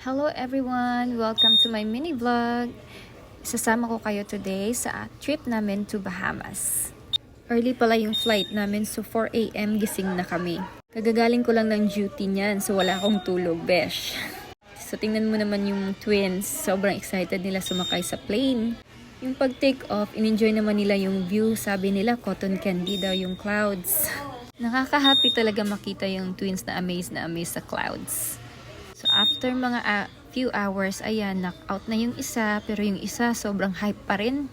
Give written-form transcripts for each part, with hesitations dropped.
Hello everyone! Welcome to my mini vlog. Isasama ko kayo today sa trip namin to Bahamas. Early pala yung flight namin, so 4 a.m. gising na kami. Kagagaling ko lang ng duty niyan, so wala akong tulog, besh. So tingnan mo naman yung twins, sobrang excited nila sumakay sa plane. Yung pag take off, in-enjoy naman nila yung view, sabi nila cotton candy daw yung clouds. Nakaka-happy talaga makita yung twins na amazed sa clouds. So after mga few hours, ayan, knock-out na yung isa, pero yung isa sobrang hype pa rin.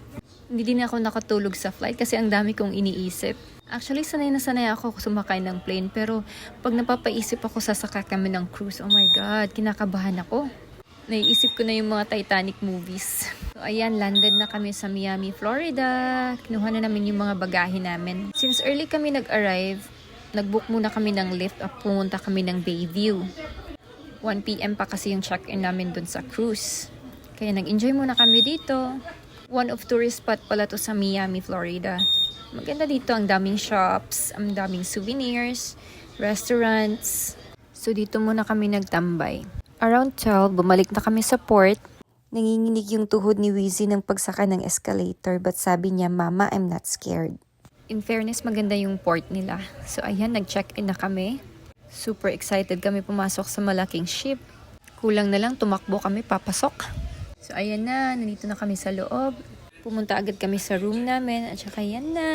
Hindi din ako nakatulog sa flight kasi ang dami kong iniisip. Actually, sanay na sanay ako sumakay ng plane, pero pag napapaisip ako sasakay kami ng cruise, oh my God, kinakabahan ako. Naiisip ko na yung mga Titanic movies. So ayan, landed na kami sa Miami, Florida. Kinuha na namin yung mga bagahe namin. Since early kami nag-arrive, nag-book muna kami ng lift at pumunta kami ng Bayview. 1 p.m. pa kasi yung check-in namin dun sa cruise. Kaya nag-enjoy muna kami dito. One of tourist spot pala to sa Miami, Florida. Maganda dito, ang daming shops, ang daming souvenirs, restaurants. So dito muna kami nagtambay. Around 12, bumalik na kami sa port. Nanginginig yung tuhod ni Wheezy ng pagsaka ng escalator, but sabi niya, "Mama, I'm not scared." In fairness, maganda yung port nila. So ayan, nag-check-in na kami. Super excited kami pumasok sa malaking ship. Kulang na lang, tumakbo kami papasok. So ayan na, nandito na kami sa loob. Pumunta agad kami sa room namin at saka yan na.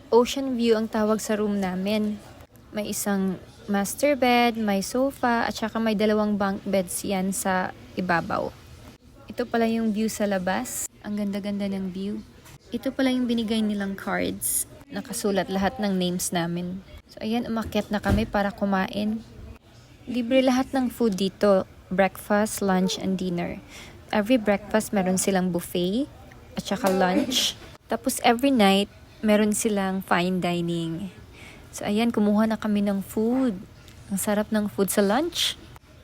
Ocean view ang tawag sa room namin. May isang master bed, may sofa at saka may 2 bunk beds yan sa ibabaw. Ito pala yung view sa labas. Ang ganda-ganda ng view. Ito pala yung binigay nilang cards. Nakasulat lahat ng names namin. So ayan, umakyat na kami para kumain. Libre lahat ng food dito. Breakfast, lunch, and dinner. Every breakfast meron silang buffet at saka lunch. Tapos every night, meron silang fine dining. So ayan, kumuha na kami ng food. Ang sarap ng food sa lunch.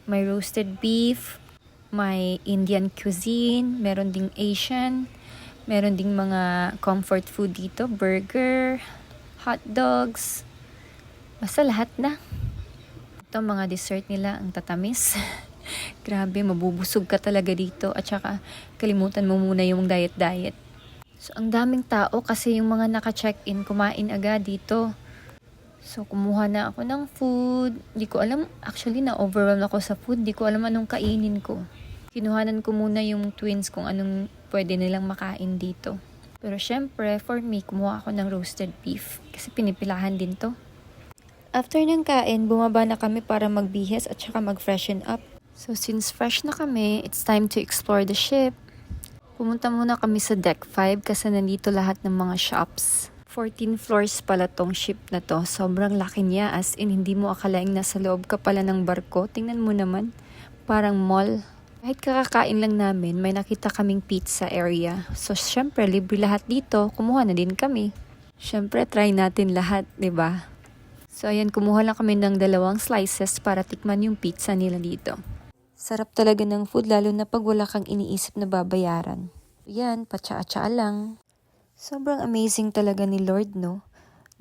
May roasted beef, may Indian cuisine, meron ding Asian, meron ding mga comfort food dito, burger, hot dogs, basta lahat na. Ito mga dessert nila, ang tatamis. Grabe, mabubusog ka talaga dito. At saka, kalimutan mo muna yung diet. So, ang daming tao kasi yung mga naka-check-in, kumain agad dito. So, kumuha na ako ng food. Di ko alam, actually, na-overwhelm ako sa food. Di ko alam anong kainin ko. Kinuhanan ko muna yung twins kung anong pwede nilang makain dito. Pero syempre, for me, kumuha ako ng roasted beef. Kasi pinipilahan din to. After ng kain, bumaba na kami para magbihis at saka mag-freshen up. So since fresh na kami, it's time to explore the ship. Pumunta muna kami sa deck 5 kasi nandito lahat ng mga shops. 14 floors pala tong ship na to. Sobrang laki niya, as in hindi mo akalaing nasa loob ka pala ng barko. Tingnan mo naman, parang mall. Kahit kakakain lang namin, may nakita kaming pizza area. So syempre, libre lahat dito. Kumuha na din kami. Syempre, try natin lahat, 'di ba? So ayan, kumuha lang kami ng 2 slices para tikman yung pizza nila dito. Sarap talaga ng food, lalo na pag wala kang iniisip na babayaran. Yan, patsa-tsa lang. Sobrang amazing talaga ni Lord, no?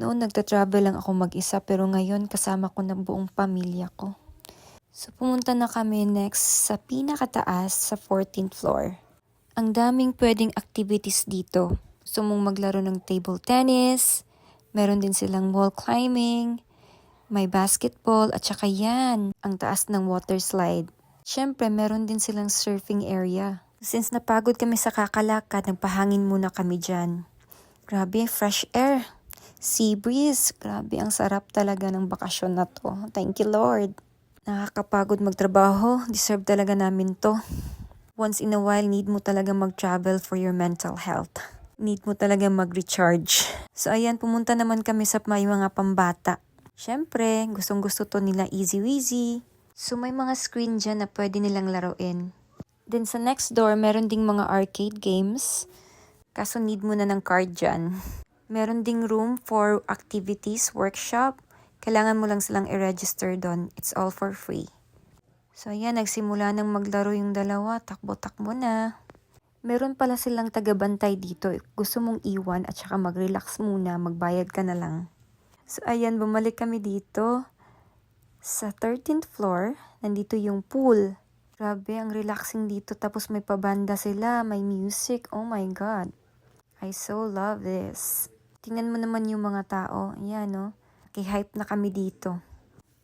Noon nagta-travel lang ako mag-isa, pero ngayon kasama ko na buong pamilya ko. So pumunta na kami next sa pinakataas sa 14th floor. Ang daming pwedeng activities dito. Gusto mong maglaro ng table tennis, meron din silang wall climbing, may basketball, at saka yan, ang taas ng water slide. Siyempre, meron din silang surfing area. Since napagod kami sa kakalakad, nagpahangin muna kami dyan. Grabe, fresh air. Sea breeze. Grabe, ang sarap talaga ng bakasyon na to. Thank you, Lord. Nakakapagod magtrabaho. Deserve talaga namin to. Once in a while, need mo talaga mag-travel for your mental health. Need mo talaga mag-recharge. So ayan, pumunta naman kami sa may mga pambata. Siyempre, gustong-gusto to nila easy-weasy. So may mga screen dyan na pwede nilang laruin. Then sa next door, meron ding mga arcade games. Kaso need mo na ng card dyan. Meron ding room for activities, workshop. Kailangan mo lang silang i-register doon. It's all for free. So ayan, nagsimula nang maglaro yung dalawa. Takbo-takbo na. Meron pala silang tagabantay dito. Gusto mong iwan at saka mag-relax muna, magbayad ka na lang. So ayan, bumalik kami dito. Sa 13th floor, nandito yung pool. Grabe, ang relaxing dito. Tapos may pabanda sila, may music. Oh my God. I so love this. Tingnan mo naman yung mga tao. Ayan, no? Hype na kami dito.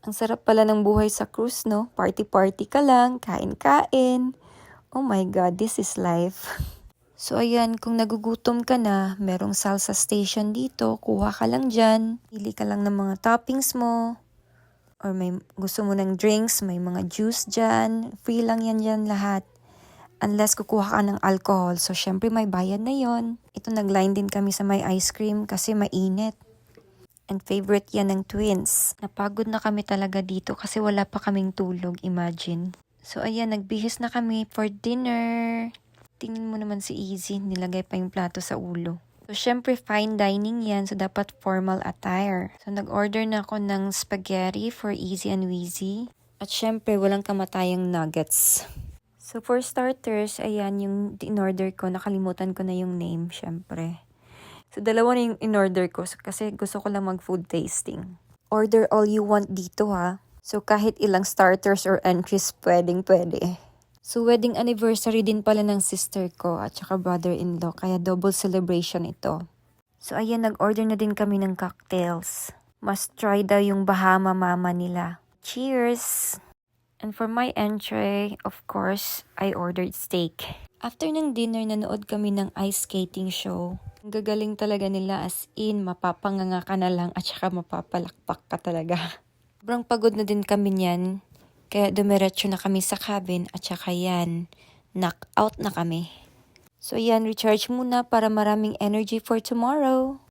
Ang sarap pala ng buhay sa cruise, no? Party-party ka lang, kain-kain. Oh my God, this is life. So ayan, kung nagugutom ka na, merong salsa station dito, kuha ka lang dyan. Pili ka lang ng mga toppings mo. Or may gusto mo ng drinks, may mga juice dyan. Free lang yan dyan lahat. Unless kukuha ka ng alcohol. So syempre may bayad na yon. Ito nag-line din kami sa may ice cream kasi mainit. And favorite yan ng twins. Napagod na kami talaga dito kasi wala pa kaming tulog, imagine. So ayan, nagbihis na kami for dinner. Tingin mo naman si Easy, nilagay pa yung plato sa ulo. So, syempre, fine dining yan. So, dapat formal attire. So, nag-order na ako ng spaghetti for Easy and Wheezy. At syempre, walang kamatayang nuggets. So, for starters, ayan yung in-order ko. Nakalimutan ko na yung name, syempre. So, dalawa na yung in-order ko kasi gusto ko lang mag-food tasting. Order all you want dito, ha. So, kahit ilang starters or entries, pwede. So, wedding anniversary din pala ng sister ko at saka brother-in-law, kaya double celebration ito. So, ayan, nag-order na din kami ng cocktails. Must try daw yung Bahama Mama nila. Cheers! And for my entree, of course, I ordered steak. After ng dinner, nanood kami ng ice skating show. Ang gagaling talaga nila, as in, mapapanganga ka na lang at saka mapapalakpak ka talaga. Sobrang pagod na din kami niyan. Kaya dumiretso na kami sa cabin at saka yan, knock out na kami. So yan, recharge muna para maraming energy for tomorrow.